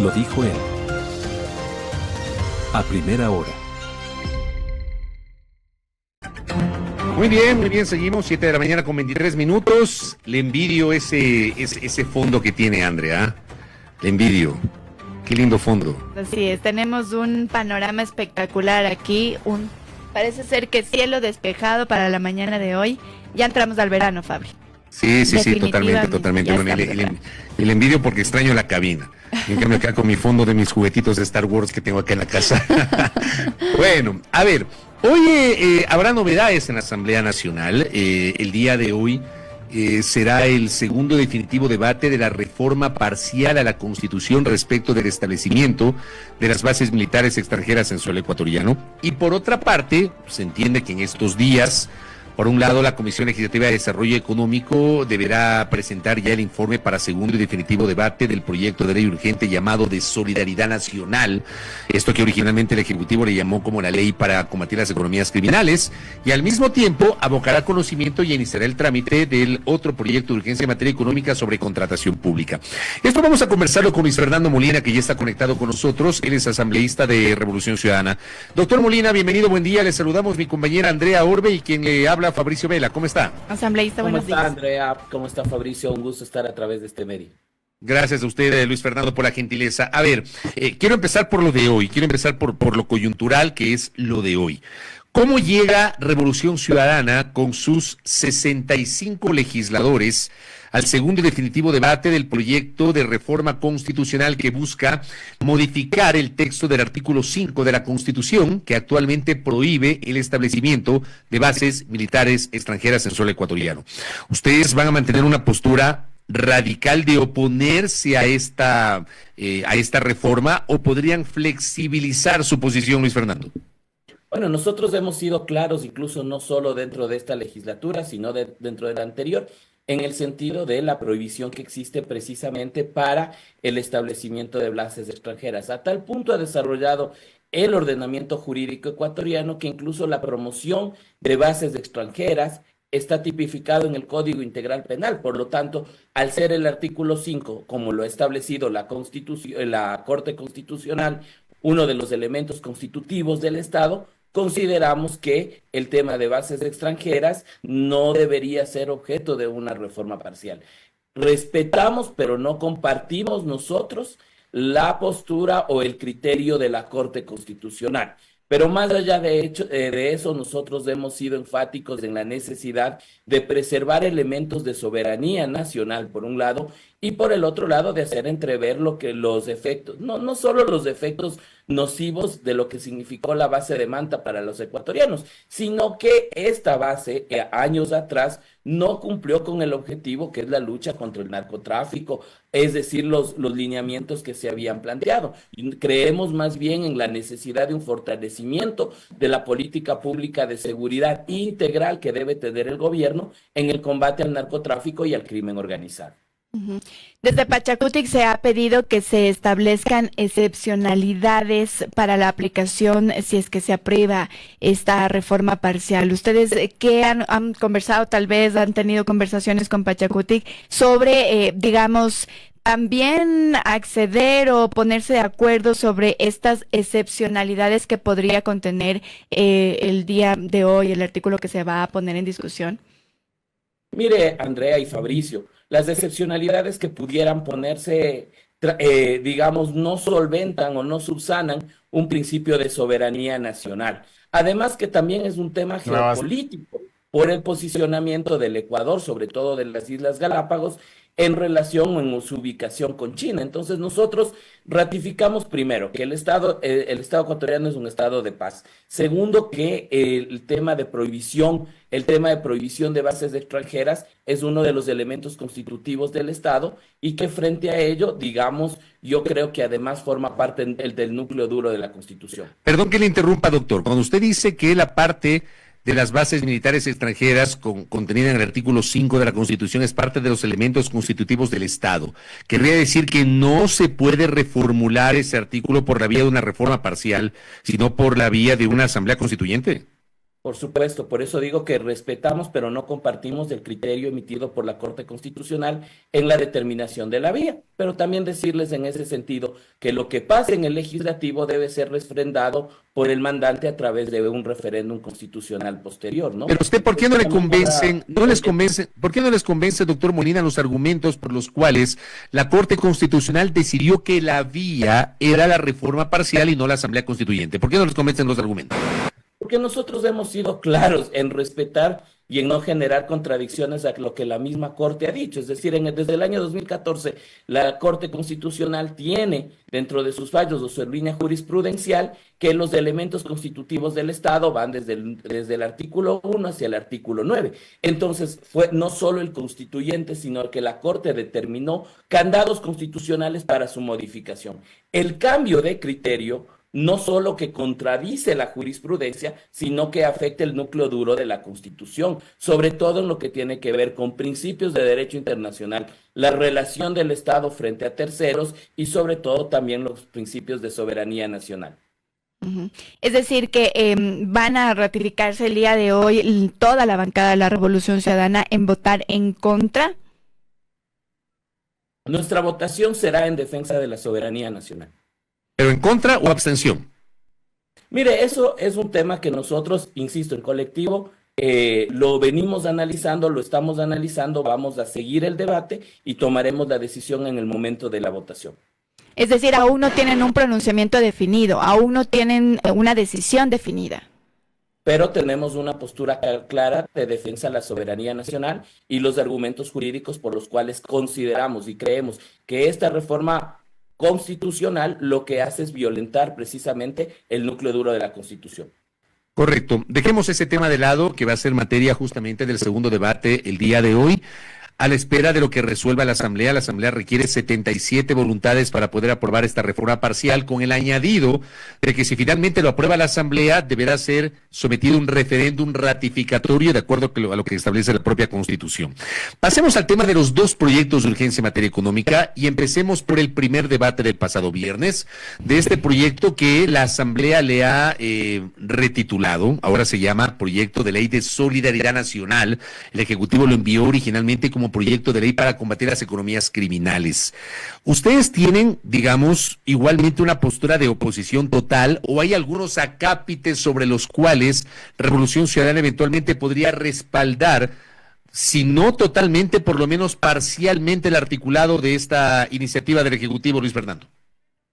Lo dijo él. A primera hora. Muy bien, seguimos, 7 de la mañana con 23 minutos. Le envidio ese fondo que tiene Andrea. Le envidio. Qué lindo fondo. Así es, tenemos un panorama espectacular aquí, parece ser que cielo despejado para la mañana de hoy. Ya entramos al verano, Fabri. Sí, totalmente. Bueno, y le envidio porque extraño la cabina. En cambio acá con mi fondo de mis juguetitos de Star Wars que tengo acá en la casa. Bueno, a ver, hoy habrá novedades en la Asamblea Nacional. El día de hoy será el segundo definitivo debate de la reforma parcial a la Constitución respecto del establecimiento de las bases militares extranjeras en suelo ecuatoriano. Y por otra parte, se entiende que en estos días, por un lado, la Comisión Legislativa de Desarrollo Económico deberá presentar ya el informe para segundo y definitivo debate del proyecto de ley urgente llamado de Solidaridad Nacional, esto que originalmente el Ejecutivo le llamó como la ley para combatir las economías criminales, y al mismo tiempo abocará conocimiento y iniciará el trámite del otro proyecto de urgencia en materia económica sobre contratación pública. Esto vamos a conversarlo con Luis Fernando Molina, que ya está conectado con nosotros. Él es asambleísta de Revolución Ciudadana. Doctor Molina, bienvenido, buen día. Le saludamos mi compañera Andrea Orbe y quien le habla, Fabricio Vela. ¿Cómo está? Asambleísta, buenos días. ¿Cómo está, Andrea? ¿Cómo está, Fabricio? Un gusto estar a través de este medio. Gracias a usted, Luis Fernando, por la gentileza. A ver, quiero empezar por lo de hoy, quiero empezar por lo coyuntural, que es lo de hoy. ¿Cómo llega Revolución Ciudadana con sus 65 legisladores al segundo y definitivo debate del proyecto de reforma constitucional que busca modificar el texto del artículo 5 de la Constitución, que actualmente prohíbe el establecimiento de bases militares extranjeras en suelo ecuatoriano? ¿Ustedes van a mantener una postura radical de oponerse a esta reforma o podrían flexibilizar su posición, Luis Fernando? Bueno, nosotros hemos sido claros, incluso no solo dentro de esta legislatura, sino dentro de la anterior, en el sentido de la prohibición que existe precisamente para el establecimiento de bases extranjeras. A tal punto ha desarrollado el ordenamiento jurídico ecuatoriano que incluso la promoción de bases extranjeras está tipificado en el Código Integral Penal. Por lo tanto, al ser el artículo 5, como lo ha establecido la Corte Constitucional, uno de los elementos constitutivos del Estado, consideramos que el tema de bases extranjeras no debería ser objeto de una reforma parcial. Respetamos, pero no compartimos nosotros la postura o el criterio de la Corte Constitucional. Pero más allá de eso, nosotros hemos sido enfáticos en la necesidad de preservar elementos de soberanía nacional, por un lado, y por el otro lado, de hacer entrever lo que los efectos, no solo los efectos nocivos de lo que significó la base de Manta para los ecuatorianos, sino que esta base, años atrás, no cumplió con el objetivo que es la lucha contra el narcotráfico, es decir, los lineamientos que se habían planteado. Creemos más bien en la necesidad de un fortalecimiento de la política pública de seguridad integral que debe tener el gobierno en el combate al narcotráfico y al crimen organizado. Desde Pachacutic se ha pedido que se establezcan excepcionalidades para la aplicación si es que se aprueba esta reforma parcial. ¿Ustedes qué han conversado, tal vez han tenido conversaciones con Pachacutic sobre, digamos, también acceder o ponerse de acuerdo sobre estas excepcionalidades que podría contener el día de hoy, el artículo que se va a poner en discusión? Mire, Andrea y Fabricio, las excepcionalidades que pudieran ponerse, digamos, no solventan o no subsanan un principio de soberanía nacional. Además que también es un tema geopolítico por el posicionamiento del Ecuador, sobre todo de las Islas Galápagos, en relación o en su ubicación con China. Entonces nosotros ratificamos primero que el Estado ecuatoriano es un Estado de paz. Segundo, que el tema de prohibición de bases extranjeras es uno de los elementos constitutivos del Estado y que frente a ello, digamos, yo creo que además forma parte del núcleo duro de la Constitución. Perdón que le interrumpa, doctor. Cuando usted dice que la parte de las bases militares extranjeras contenida en el artículo 5 de la Constitución es parte de los elementos constitutivos del Estado, ¿querría decir que no se puede reformular ese artículo por la vía de una reforma parcial, sino por la vía de una asamblea constituyente? Por supuesto, por eso digo que respetamos, pero no compartimos el criterio emitido por la Corte Constitucional en la determinación de la vía. Pero también decirles en ese sentido que lo que pase en el legislativo debe ser refrendado por el mandante a través de un referéndum constitucional posterior, ¿no? Pero usted, ¿por qué no le convencen, por qué no les convence, doctor Molina, los argumentos por los cuales la Corte Constitucional decidió que la vía era la reforma parcial y no la Asamblea Constituyente? ¿Por qué no les convencen los argumentos? Porque nosotros hemos sido claros en respetar y en no generar contradicciones a lo que la misma Corte ha dicho. Es decir, desde el año 2014, la Corte Constitucional tiene dentro de sus fallos o su línea jurisprudencial que los elementos constitutivos del Estado van desde el artículo 1 hacia el artículo 9. Entonces, fue no solo el constituyente, sino que la Corte determinó candados constitucionales para su modificación. El cambio de criterio no solo que contradice la jurisprudencia, sino que afecta el núcleo duro de la Constitución, sobre todo en lo que tiene que ver con principios de derecho internacional, la relación del Estado frente a terceros y sobre todo también los principios de soberanía nacional. Es decir, que van a ratificarse el día de hoy toda la bancada de la Revolución Ciudadana en votar en contra. Nuestra votación será en defensa de la soberanía nacional. ¿Pero en contra o abstención? Mire, eso es un tema que nosotros, insisto, en colectivo, lo venimos analizando, lo estamos analizando, vamos a seguir el debate y tomaremos la decisión en el momento de la votación. Es decir, aún no tienen un pronunciamiento definido, aún no tienen una decisión definida. Pero tenemos una postura clara de defensa de la soberanía nacional y los argumentos jurídicos por los cuales consideramos y creemos que esta reforma constitucional lo que hace es violentar precisamente el núcleo duro de la Constitución. Correcto. Dejemos ese tema de lado, que va a ser materia justamente del segundo debate el día de hoy. A la espera de lo que resuelva la Asamblea requiere 77 voluntades para poder aprobar esta reforma parcial, con el añadido de que si finalmente lo aprueba la Asamblea, deberá ser sometido a un referéndum ratificatorio de acuerdo a lo que establece la propia Constitución. Pasemos al tema de los dos proyectos de urgencia en materia económica y empecemos por el primer debate del pasado viernes, de este proyecto que la Asamblea le ha retitulado, ahora se llama Proyecto de Ley de Solidaridad Nacional. El Ejecutivo lo envió originalmente como proyecto de ley para combatir las economías criminales. ¿Ustedes tienen, digamos, igualmente una postura de oposición total o hay algunos acápites sobre los cuales Revolución Ciudadana eventualmente podría respaldar, si no totalmente, por lo menos parcialmente, el articulado de esta iniciativa del Ejecutivo, Luis Fernando?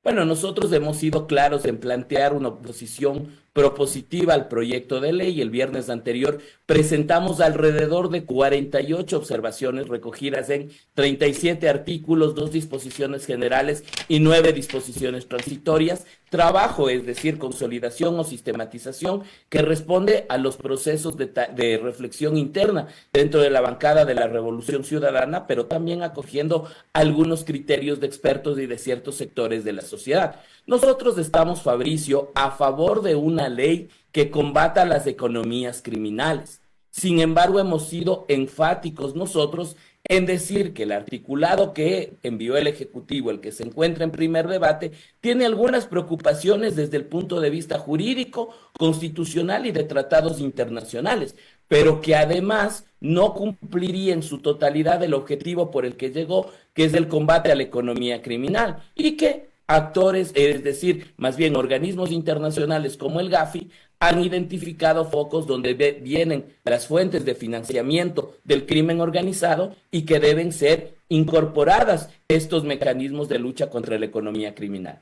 Bueno, nosotros hemos sido claros en plantear una oposición propositiva al proyecto de ley. El viernes anterior presentamos alrededor de 48 observaciones recogidas en 37 artículos, 2 disposiciones generales y 9 disposiciones transitorias. Trabajo, es decir, consolidación o sistematización que responde a los procesos de reflexión interna dentro de la bancada de la Revolución Ciudadana, pero también acogiendo algunos criterios de expertos y de ciertos sectores de la sociedad. Nosotros estamos, Fabricio, a favor de una ley que combata las economías criminales. Sin embargo, hemos sido enfáticos nosotros en decir que el articulado que envió el Ejecutivo, el que se encuentra en primer debate, tiene algunas preocupaciones desde el punto de vista jurídico, constitucional y de tratados internacionales, pero que además no cumpliría en su totalidad el objetivo por el que llegó, que es el combate a la economía criminal, y que actores, es decir, más bien organismos internacionales como el Gafi, han identificado focos donde vienen las fuentes de financiamiento del crimen organizado y que deben ser incorporadas estos mecanismos de lucha contra la economía criminal.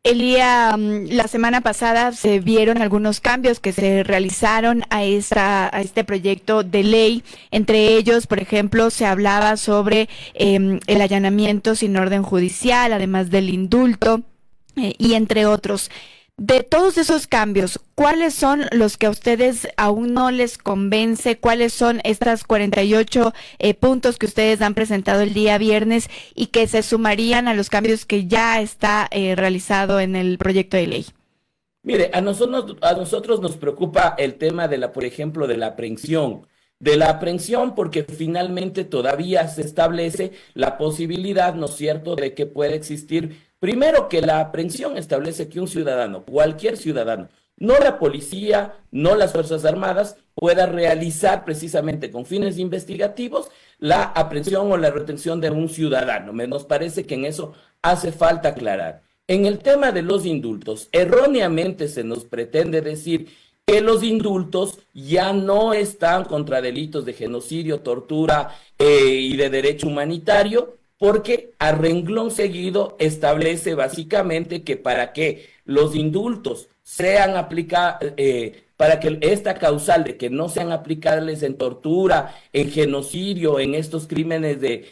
La semana pasada se vieron algunos cambios que se realizaron a este proyecto de ley. Entre ellos, por ejemplo, se hablaba sobre el allanamiento sin orden judicial, además del indulto, y entre otros. De todos esos cambios, ¿cuáles son los que a ustedes aún no les convence? ¿Cuáles son estas 48 puntos que ustedes han presentado el día viernes y que se sumarían a los cambios que ya está realizado en el proyecto de ley? Mire, a nosotros nos preocupa el tema de por ejemplo, de la aprehensión. De la aprehensión porque finalmente todavía se establece la posibilidad, ¿no es cierto?, de que pueda existir. Primero, que la aprehensión establece que un ciudadano, cualquier ciudadano, no la policía, no las Fuerzas Armadas pueda realizar precisamente con fines investigativos la aprehensión o la retención de un ciudadano. Nos parece que en eso hace falta aclarar. En el tema de los indultos, erróneamente se nos pretende decir que los indultos ya no están contra delitos de genocidio, tortura y de derecho humanitario, porque a renglón seguido establece básicamente que para que los indultos sean aplicados, para que esta causal de que no sean aplicables en tortura, en genocidio, en estos crímenes de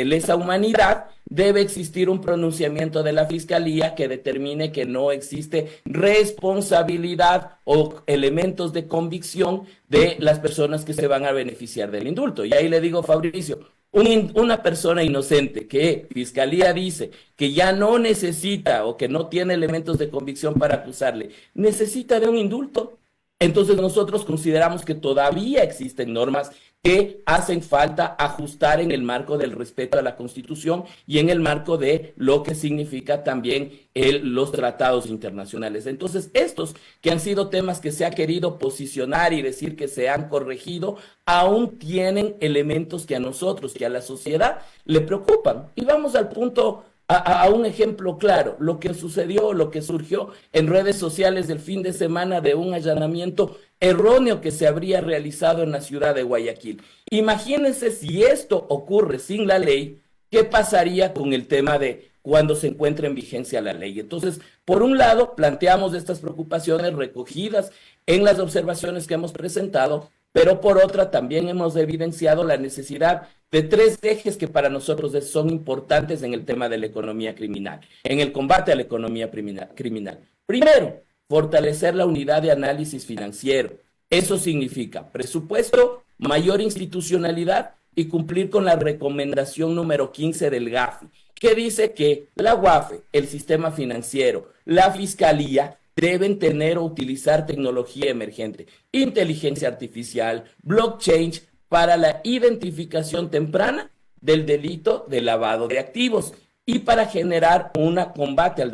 lesa humanidad, debe existir un pronunciamiento de la Fiscalía que determine que no existe responsabilidad o elementos de convicción de las personas que se van a beneficiar del indulto. Y ahí le digo, Fabricio, una persona inocente que Fiscalía dice que ya no necesita o que no tiene elementos de convicción para acusarle, necesita de un indulto. Entonces nosotros consideramos que todavía existen normas que hacen falta ajustar en el marco del respeto a la Constitución y en el marco de lo que significa también los tratados internacionales. Entonces, estos que han sido temas que se ha querido posicionar y decir que se han corregido, aún tienen elementos que a nosotros, que a la sociedad le preocupan. Y vamos al punto, a un ejemplo claro, lo que sucedió, lo que surgió en redes sociales el fin de semana de un allanamiento erróneo que se habría realizado en la ciudad de Guayaquil. Imagínense si esto ocurre sin la ley, ¿qué pasaría con el tema de cuando se encuentre en vigencia la ley? Entonces, por un lado, planteamos estas preocupaciones recogidas en las observaciones que hemos presentado, pero por otra también hemos evidenciado la necesidad de tres ejes que para nosotros son importantes en el tema de la economía criminal, en el combate a la economía criminal. Primero, fortalecer la unidad de análisis financiero. Eso significa presupuesto, mayor institucionalidad y cumplir con la recomendación número 15 del GAFI, que dice que la UAFE, el sistema financiero, la Fiscalía, deben tener o utilizar tecnología emergente, inteligencia artificial, blockchain, para la identificación temprana del delito de lavado de activos y para generar un combate al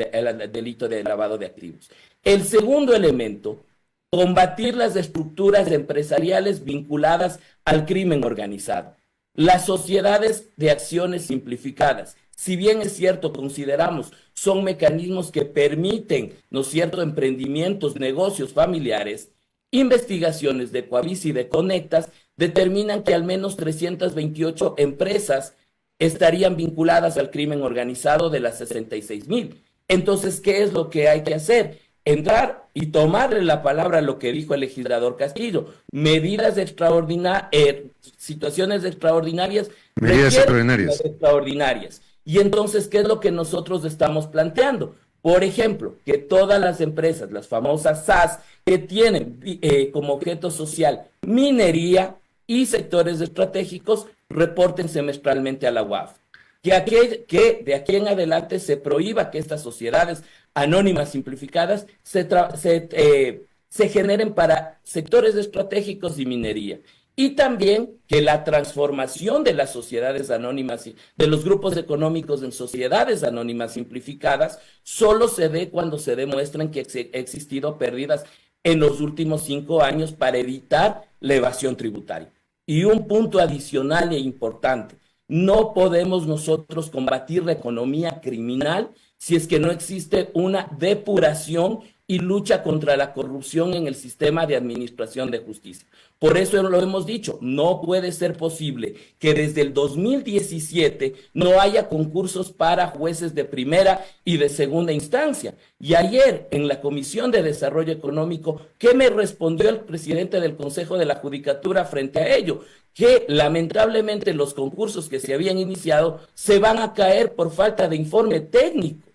delito de lavado de activos. El segundo elemento, combatir las estructuras empresariales vinculadas al crimen organizado. Las sociedades de acciones simplificadas, si bien es cierto, consideramos, son mecanismos que permiten, ¿no es cierto?, emprendimientos, negocios familiares, investigaciones de Coavis y de Conectas determinan que al menos 328 empresas estarían vinculadas al crimen organizado de las 66,000. Entonces, ¿qué es lo que hay que hacer? Entrar y tomarle la palabra a lo que dijo el legislador Castillo. Medidas extraordinarias, situaciones extraordinarias. Medidas extraordinarias. Y entonces, ¿qué es lo que nosotros estamos planteando? Por ejemplo, que todas las empresas, las famosas SAS, que tienen como objeto social minería y sectores estratégicos, reporten semestralmente a la UAF. Que de aquí en adelante se prohíba que estas sociedades anónimas simplificadas se generen para sectores estratégicos y minería. Y también que la transformación de las sociedades anónimas, de los grupos económicos en sociedades anónimas simplificadas, solo se dé cuando se demuestran que ha existido pérdidas en los últimos 5 años para evitar la evasión tributaria. Y un punto adicional e importante, no podemos nosotros combatir la economía criminal si es que no existe una depuración y lucha contra la corrupción en el sistema de administración de justicia. Por eso lo hemos dicho, no puede ser posible que desde el 2017 no haya concursos para jueces de primera y de segunda instancia. Y ayer en la Comisión de Desarrollo Económico, ¿qué me respondió el presidente del Consejo de la Judicatura frente a ello? Que lamentablemente los concursos que se habían iniciado se van a caer por falta de informe técnico.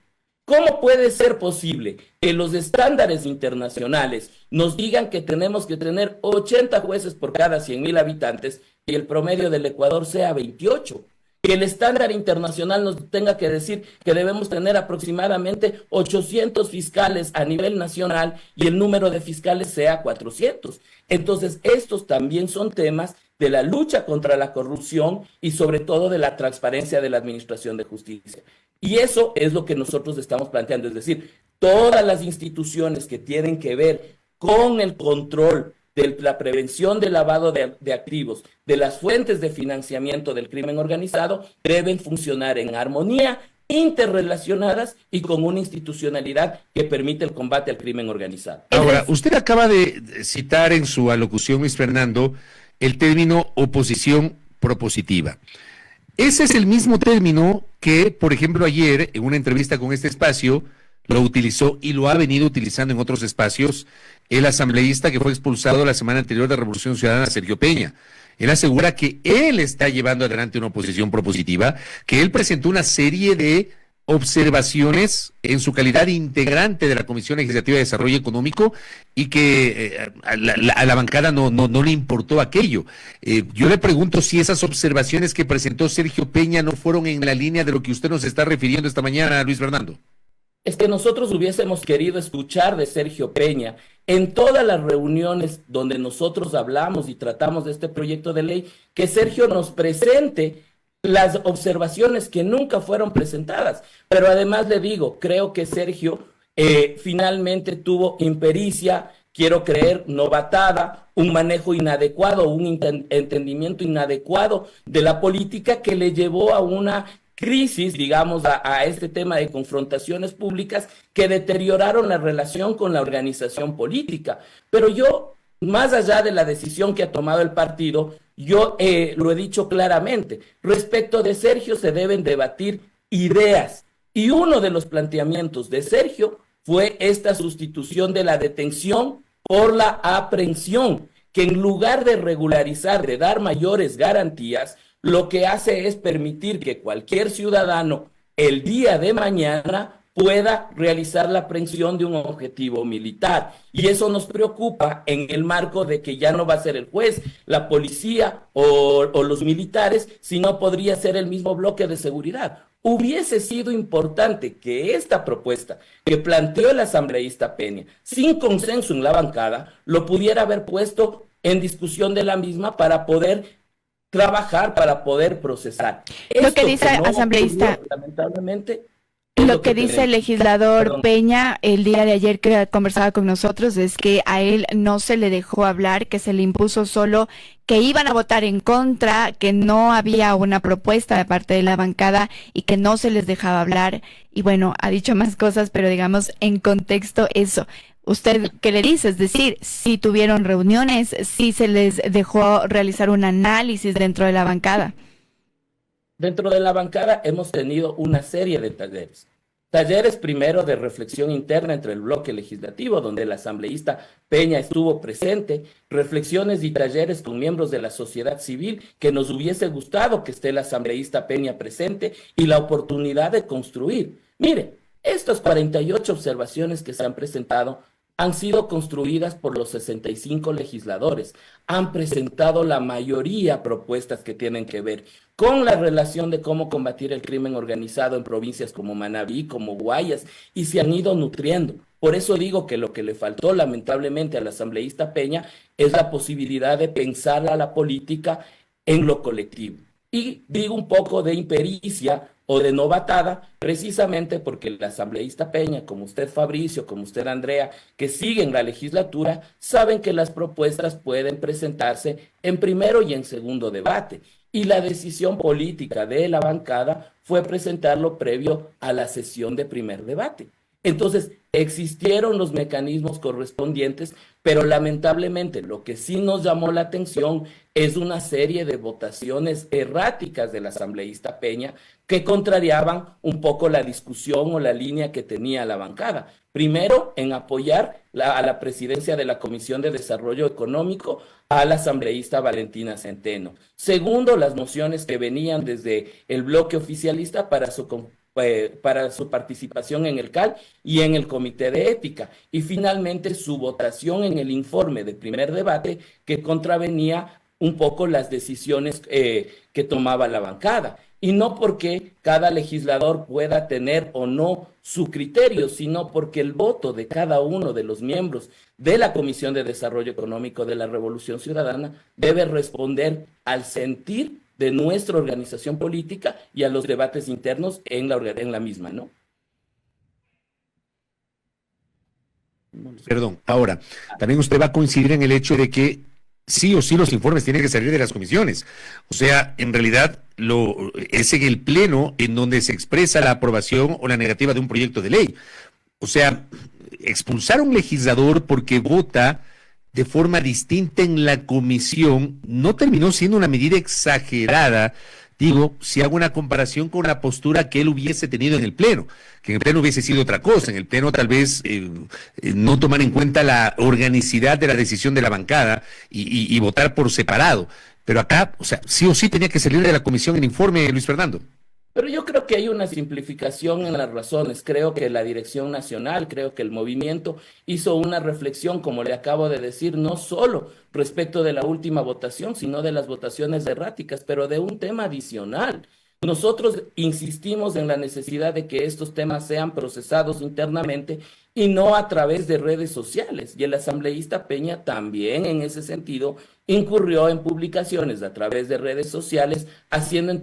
¿Cómo puede ser posible que los estándares internacionales nos digan que tenemos que tener 80 jueces por cada 100,000 habitantes y el promedio del Ecuador sea 28? Que el estándar internacional nos tenga que decir que debemos tener aproximadamente 800 fiscales a nivel nacional y el número de fiscales sea 400. Entonces, estos también son temas de la lucha contra la corrupción y sobre todo de la transparencia de la administración de justicia. Y eso es lo que nosotros estamos planteando, es decir, todas las instituciones que tienen que ver con el control de la prevención del lavado de activos, de las fuentes de financiamiento del crimen organizado, deben funcionar en armonía, interrelacionadas y con una institucionalidad que permite el combate al crimen organizado. Ahora, usted acaba de citar en su alocución, Luis Fernando, el término oposición propositiva. Ese es el mismo término que, por ejemplo, ayer, en una entrevista con este espacio, lo utilizó y lo ha venido utilizando en otros espacios el asambleísta que fue expulsado la semana anterior de Revolución Ciudadana, Sergio Peña. Él asegura que él está llevando adelante una oposición propositiva, que él presentó una serie de observaciones en su calidad de integrante de la Comisión Legislativa de Desarrollo Económico y que a la bancada no le importó aquello. Yo le pregunto si esas observaciones que presentó Sergio Peña no fueron en la línea de lo que usted nos está refiriendo esta mañana, Luis Fernando. Es que nosotros hubiésemos querido escuchar de Sergio Peña en todas las reuniones donde nosotros hablamos y tratamos de este proyecto de ley, que Sergio nos presente las observaciones que nunca fueron presentadas. Pero además le digo, creo que Sergio finalmente tuvo impericia, quiero creer, novatada, un manejo inadecuado, un entendimiento inadecuado de la política que le llevó a una crisis, digamos, a este tema de confrontaciones públicas que deterioraron la relación con la organización política. Pero yo, más allá de la decisión que ha tomado el partido, yo lo he dicho claramente, respecto de Sergio se deben debatir ideas. Y uno de los planteamientos de Sergio fue esta sustitución de la detención por la aprehensión, que en lugar de regularizar, de dar mayores garantías, lo que hace es permitir que cualquier ciudadano el día de mañana pueda realizar la aprehensión de un objetivo militar. Y eso nos preocupa en el marco de que ya no va a ser el juez, la policía o los militares, sino podría ser el mismo bloque de seguridad. Hubiese sido importante que esta propuesta que planteó el asambleísta Peña, sin consenso en la bancada, lo pudiera haber puesto en discusión de la misma para poder trabajar, para poder procesar. Lo que dice el asambleísta, lamentablemente, lo que dice el legislador Peña el día de ayer que conversaba con nosotros es que a él no se le dejó hablar, que se le impuso solo que iban a votar en contra, que no había una propuesta de parte de la bancada y que no se les dejaba hablar. Y bueno, ha dicho más cosas, pero digamos en contexto eso. ¿Usted qué le dice? Es decir, si tuvieron reuniones, si se les dejó realizar un análisis dentro de la bancada. Dentro de la bancada hemos tenido una serie de talleres. Talleres primero de reflexión interna entre el bloque legislativo, donde el asambleísta Peña estuvo presente, reflexiones y talleres con miembros de la sociedad civil, que nos hubiese gustado que esté el asambleísta Peña presente, y la oportunidad de construir. Mire, estas 48 observaciones que se han presentado han sido construidas por los 65 legisladores, han presentado la mayoría propuestas que tienen que ver con la relación de cómo combatir el crimen organizado en provincias como Manabí, como Guayas, y se han ido nutriendo. Por eso digo que lo que le faltó lamentablemente al asambleísta Peña es la posibilidad de pensar a la política en lo colectivo. Y digo un poco de impericia o de novatada, precisamente porque el asambleísta Peña, como usted Fabricio, como usted Andrea, que siguen la legislatura, saben que las propuestas pueden presentarse en primero y en segundo debate. Y la decisión política de la bancada fue presentarlo previo a la sesión de primer debate. Entonces, existieron los mecanismos correspondientes, pero lamentablemente lo que sí nos llamó la atención es una serie de votaciones erráticas del asambleísta Peña que contrariaban un poco la discusión o la línea que tenía la bancada. Primero, en apoyar a la presidencia de la Comisión de Desarrollo Económico al asambleísta Valentina Centeno. Segundo, las mociones que venían desde el bloque oficialista para su participación en el CAL y en el Comité de Ética. Y finalmente su votación en el informe de primer debate que contravenía un poco las decisiones que tomaba la bancada. Y no porque cada legislador pueda tener o no su criterio, sino porque el voto de cada uno de los miembros de la Comisión de Desarrollo Económico de la Revolución Ciudadana debe responder al sentir de nuestra organización política y a los debates internos en la misma, ¿no? Perdón, ahora, también usted va a coincidir en el hecho de que sí o sí los informes tienen que salir de las comisiones. O sea, en realidad es en el pleno en donde se expresa la aprobación o la negativa de un proyecto de ley. O sea, expulsar a un legislador porque vota de forma distinta en la comisión no terminó siendo una medida exagerada, digo, si hago una comparación con la postura que él hubiese tenido en el pleno, que en el pleno hubiese sido otra cosa, en el pleno tal vez no tomar en cuenta la organicidad de la decisión de la bancada y votar por separado. Pero acá, o sea, sí o sí tenía que salir de la comisión el informe, Luis Fernando. Pero yo creo que hay una simplificación en las razones. Creo que la dirección nacional, creo que el movimiento hizo una reflexión, como le acabo de decir, no solo respecto de la última votación, sino de las votaciones erráticas, pero de un tema adicional. Nosotros insistimos en la necesidad de que estos temas sean procesados internamente y no a través de redes sociales. Y el asambleísta Peña también en ese sentido incurrió en publicaciones a través de redes sociales, haciendo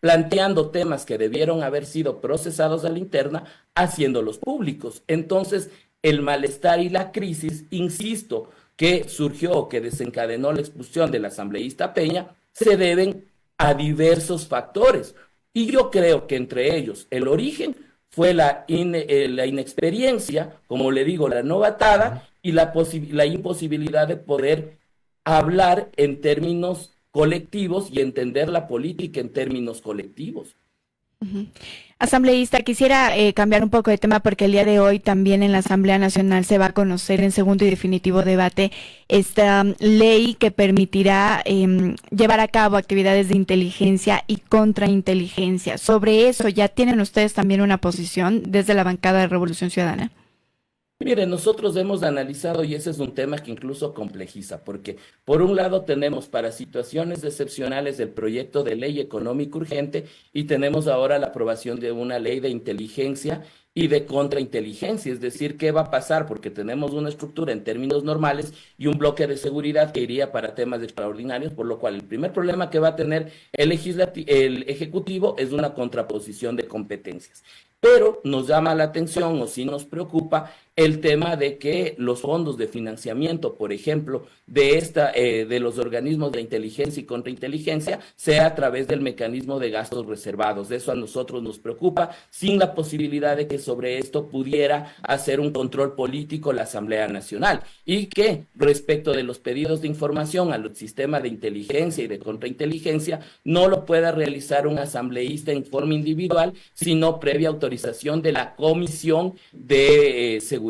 planteando temas que debieron haber sido procesados a la interna, haciéndolos públicos. Entonces, el malestar y la crisis, insisto, que surgió, que desencadenó la expulsión del asambleísta Peña, se deben a diversos factores. Y yo creo que entre ellos el origen fue la inexperiencia, como le digo, la novatada y la imposibilidad de poder hablar en términos colectivos y entender la política en términos colectivos. Uh-huh. Asambleísta, quisiera cambiar un poco de tema porque el día de hoy también en la Asamblea Nacional se va a conocer en segundo y definitivo debate esta ley que permitirá llevar a cabo actividades de inteligencia y contrainteligencia. Sobre eso, ¿ya tienen ustedes también una posición desde la bancada de Revolución Ciudadana? Mire, nosotros hemos analizado, y ese es un tema que incluso complejiza, porque por un lado tenemos para situaciones excepcionales el proyecto de ley económico urgente y tenemos ahora la aprobación de una ley de inteligencia y de contrainteligencia, es decir, ¿qué va a pasar? Porque tenemos una estructura en términos normales y un bloque de seguridad que iría para temas extraordinarios, por lo cual el primer problema que va a tener el Ejecutivo es una contraposición de competencias. Pero nos llama la atención o sí nos preocupa el tema de que los fondos de financiamiento, por ejemplo, de los organismos de inteligencia y contrainteligencia, sea a través del mecanismo de gastos reservados. Eso a nosotros nos preocupa, sin la posibilidad de que sobre esto pudiera hacer un control político la Asamblea Nacional. Y que respecto de los pedidos de información al sistema de inteligencia y de contrainteligencia, no lo pueda realizar un asambleísta en forma individual, sino previa autorización de la Comisión de Seguridad.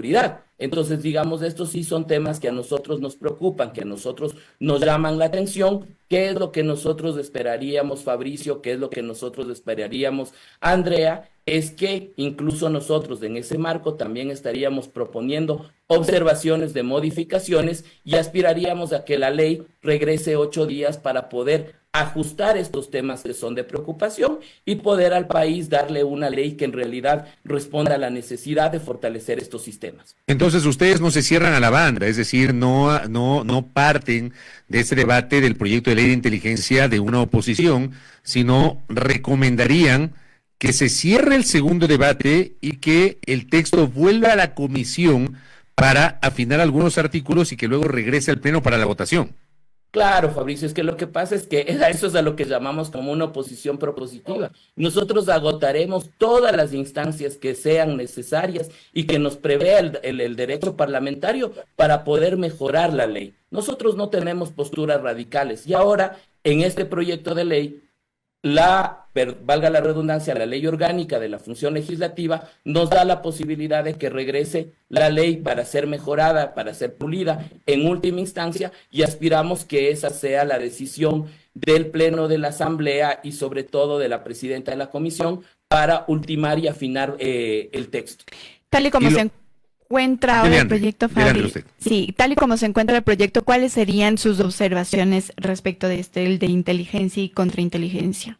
Entonces, digamos, estos sí son temas que a nosotros nos preocupan, que a nosotros nos llaman la atención. ¿Qué es lo que nosotros esperaríamos, Fabricio? ¿Qué es lo que nosotros esperaríamos, Andrea? Es que incluso nosotros en ese marco también estaríamos proponiendo observaciones de modificaciones y aspiraríamos a que la ley regrese 8 días para poder ajustar estos temas que son de preocupación y poder al país darle una ley que en realidad responda a la necesidad de fortalecer estos sistemas. Entonces ustedes no se cierran a la banda, es decir, no parten de este debate del proyecto de ley de inteligencia de una oposición, sino recomendarían que se cierre el segundo debate y que el texto vuelva a la comisión para afinar algunos artículos y que luego regrese al pleno para la votación. Claro, Fabricio, es que lo que pasa es que eso es a lo que llamamos como una oposición propositiva. Nosotros agotaremos todas las instancias que sean necesarias y que nos prevea el derecho parlamentario para poder mejorar la ley. Nosotros no tenemos posturas radicales y ahora en este proyecto de ley, valga la redundancia, la ley orgánica de la función legislativa nos da la posibilidad de que regrese la ley para ser mejorada, para ser pulida en última instancia y aspiramos que esa sea la decisión del Pleno de la Asamblea y sobre todo de la presidenta de la Comisión para ultimar y afinar el texto. Tal y como se encuentra ahora el proyecto, Fabi, sí, tal y como se encuentra el proyecto, ¿cuáles serían sus observaciones respecto de el de inteligencia y contrainteligencia?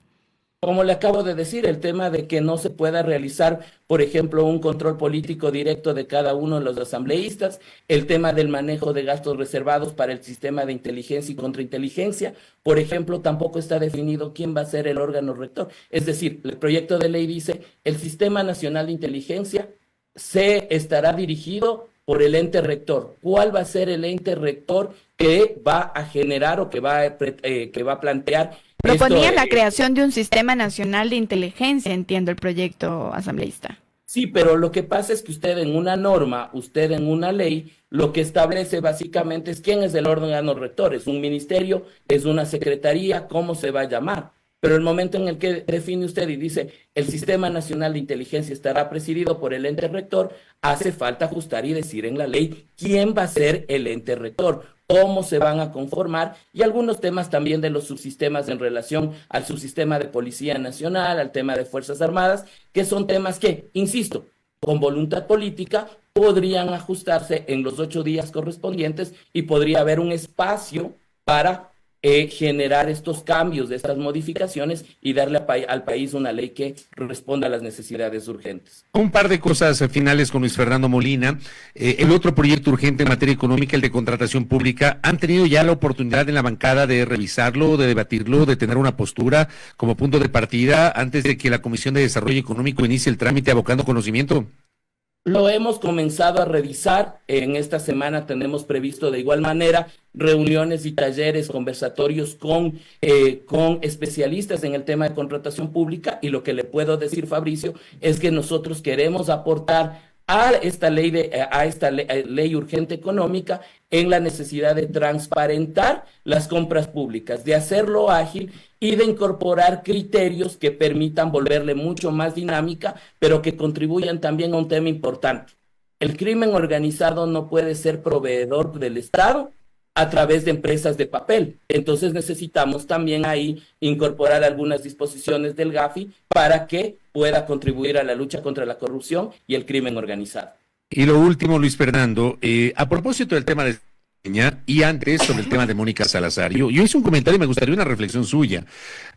Como le acabo de decir, el tema de que no se pueda realizar, por ejemplo, un control político directo de cada uno de los asambleístas, el tema del manejo de gastos reservados para el sistema de inteligencia y contrainteligencia, por ejemplo, tampoco está definido quién va a ser el órgano rector. Es decir, el proyecto de ley dice, el Sistema Nacional de Inteligencia se estará dirigido por el ente rector. ¿Cuál va a ser el ente rector que va a generar o que va a plantear? Proponía la creación de un sistema nacional de inteligencia, entiendo el proyecto asambleísta. Sí, pero lo que pasa es que usted en una norma, usted en una ley, lo que establece básicamente es quién es el órgano rector. ¿Es un ministerio? ¿Es una secretaría? ¿Cómo se va a llamar? Pero el momento en el que define usted y dice el Sistema Nacional de Inteligencia estará presidido por el ente rector, hace falta ajustar y decir en la ley quién va a ser el ente rector, cómo se van a conformar y algunos temas también de los subsistemas en relación al subsistema de Policía Nacional, al tema de Fuerzas Armadas, que son temas que, insisto, con voluntad política podrían ajustarse en los 8 días correspondientes y podría haber un espacio para generar estos cambios, de estas modificaciones y darle al país una ley que responda a las necesidades urgentes. Un par de cosas finales con Luis Fernando Molina. El otro proyecto urgente en materia económica, el de contratación pública, ¿han tenido ya la oportunidad en la bancada de revisarlo, de debatirlo, de tener una postura como punto de partida antes de que la Comisión de Desarrollo Económico inicie el trámite abocando conocimiento? Lo hemos comenzado a revisar. En esta semana tenemos previsto de igual manera reuniones y talleres, conversatorios con especialistas en el tema de contratación pública, y lo que le puedo decir, Fabricio, es que nosotros queremos aportar a esta ley urgente económica en la necesidad de transparentar las compras públicas, de hacerlo ágil y de incorporar criterios que permitan volverle mucho más dinámica, pero que contribuyan también a un tema importante. El crimen organizado no puede ser proveedor del Estado a través de empresas de papel. Entonces necesitamos también ahí incorporar algunas disposiciones del GAFI para que pueda contribuir a la lucha contra la corrupción y el crimen organizado. Y lo último, Luis Fernando, a propósito del tema de y antes sobre el tema de Mónica Salazar. Yo hice un comentario y me gustaría una reflexión suya,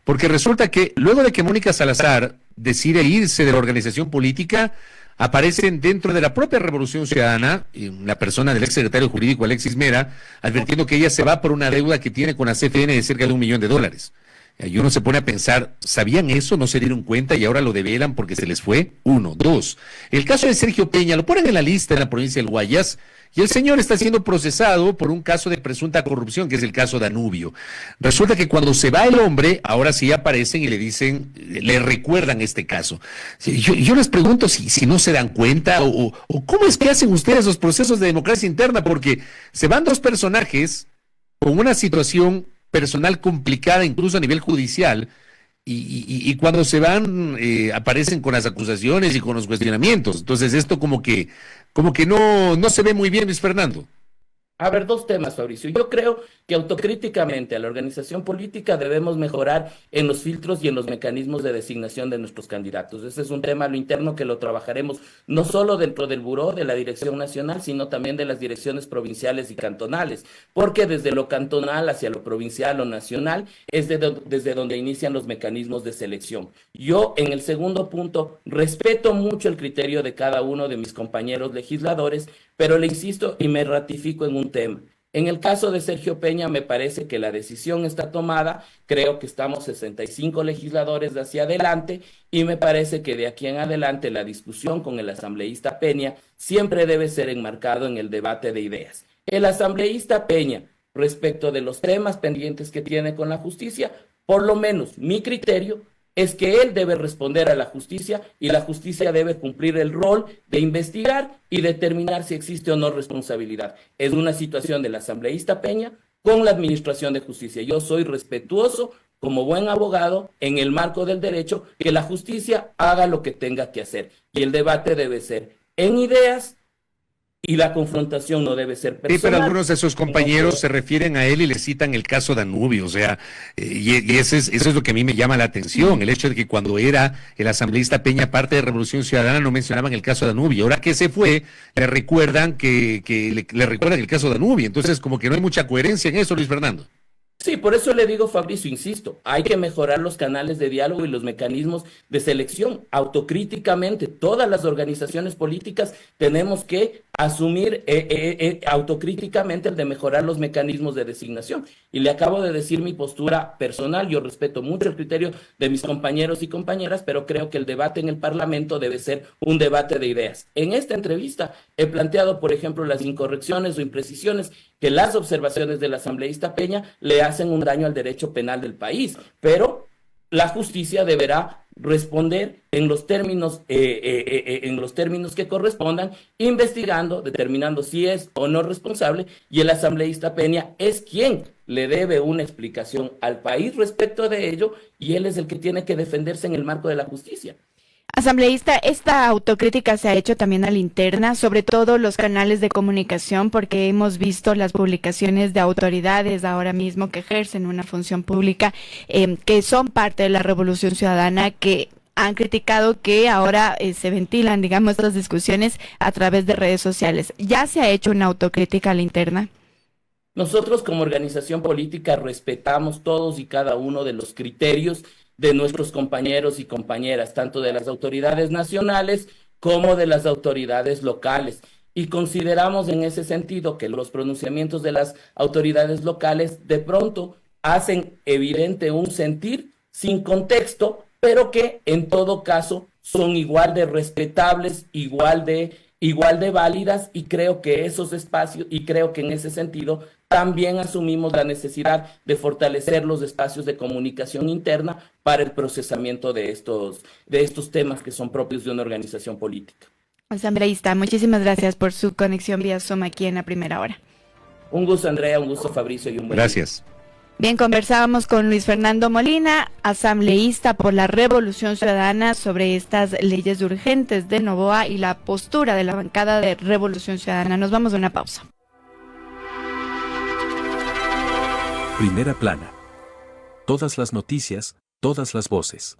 porque resulta que luego de que Mónica Salazar decide irse de la organización política, aparecen dentro de la propia Revolución Ciudadana, la persona del exsecretario jurídico Alexis Mera, advirtiendo que ella se va por una deuda que tiene con la CFN de cerca de $1 millón. Y uno se pone a pensar, ¿sabían eso? ¿No se dieron cuenta y ahora lo develan porque se les fue? 1, 2. El caso de Sergio Peña, lo ponen en la lista en la provincia del Guayas, y el señor está siendo procesado por un caso de presunta corrupción, que es el caso Danubio. Resulta que cuando se va el hombre, ahora sí aparecen y le dicen, le recuerdan este caso. Yo les pregunto si no se dan cuenta o cómo es que hacen ustedes los procesos de democracia interna, porque se van 2 personajes con una situación personal complicada, incluso a nivel judicial, y cuando se van aparecen con las acusaciones y con los cuestionamientos. Entonces esto como que no se ve muy bien, Luis Fernando. A ver, 2 temas, Fabricio. Yo creo que autocríticamente a la organización política debemos mejorar en los filtros y en los mecanismos de designación de nuestros candidatos. Ese es un tema a lo interno que lo trabajaremos no solo dentro del buró de la Dirección Nacional, sino también de las direcciones provinciales y cantonales, porque desde lo cantonal hacia lo provincial o nacional es desde donde inician los mecanismos de selección. Yo, en el segundo punto, respeto mucho el criterio de cada uno de mis compañeros legisladores, pero le insisto y me ratifico en un tema. En el caso de Sergio Peña, me parece que la decisión está tomada. Creo que estamos 65 legisladores de hacia adelante y me parece que de aquí en adelante la discusión con el asambleísta Peña siempre debe ser enmarcado en el debate de ideas. El asambleísta Peña, respecto de los temas pendientes que tiene con la justicia, por lo menos mi criterio es que él debe responder a la justicia y la justicia debe cumplir el rol de investigar y determinar si existe o no responsabilidad. Es una situación del asambleísta Peña con la Administración de Justicia. Yo soy respetuoso como buen abogado en el marco del derecho que la justicia haga lo que tenga que hacer y el debate debe ser en ideas. Y la confrontación no debe ser personal. Sí, pero algunos de sus compañeros se refieren a él y le citan el caso Danubio, o sea, y eso es lo que a mí me llama la atención, el hecho de que cuando era el asambleísta Peña parte de Revolución Ciudadana no mencionaban el caso Danubio, ahora que se fue, le recuerdan le recuerdan el caso Danubio, entonces como que no hay mucha coherencia en eso, Luis Fernando. Sí, por eso le digo, Fabricio, insisto, hay que mejorar los canales de diálogo y los mecanismos de selección. Autocríticamente, todas las organizaciones políticas tenemos que asumir autocríticamente el de mejorar los mecanismos de designación. Y le acabo de decir mi postura personal. Yo respeto mucho el criterio de mis compañeros y compañeras, pero creo que el debate en el Parlamento debe ser un debate de ideas. En esta entrevista he planteado, por ejemplo, las incorrecciones o imprecisiones que las observaciones del asambleísta Peña le hacen un daño al derecho penal del país, pero la justicia deberá responder en los términos que correspondan, investigando, determinando si es o no responsable, y el asambleísta Peña es quien le debe una explicación al país respecto de ello, y él es el que tiene que defenderse en el marco de la justicia. Asambleísta, esta autocrítica se ha hecho también a la interna, sobre todo los canales de comunicación, porque hemos visto las publicaciones de autoridades ahora mismo que ejercen una función pública, que son parte de la Revolución Ciudadana, que han criticado que ahora se ventilan, digamos, estas discusiones a través de redes sociales. ¿Ya se ha hecho una autocrítica a la interna? Nosotros como organización política respetamos todos y cada uno de los criterios de nuestros compañeros y compañeras, tanto de las autoridades nacionales como de las autoridades locales. Y consideramos en ese sentido que los pronunciamientos de las autoridades locales de pronto hacen evidente un sentir sin contexto, pero que en todo caso son igual de respetables, igual de válidas, y creo que esos espacios, y creo que en ese sentido también asumimos la necesidad de fortalecer los espacios de comunicación interna para el procesamiento de estos temas que son propios de una organización política. Asambleísta, muchísimas gracias por su conexión vía Zoom aquí en La Primera Hora. Un gusto, Andrea, un gusto, Fabricio, y un buen Gracias. día. Bien, conversábamos con Luis Fernando Molina, asambleísta por la Revolución Ciudadana, sobre estas leyes urgentes de Noboa y la postura de la bancada de Revolución Ciudadana. Nos vamos a una pausa. Primera plana. Todas las noticias, todas las voces.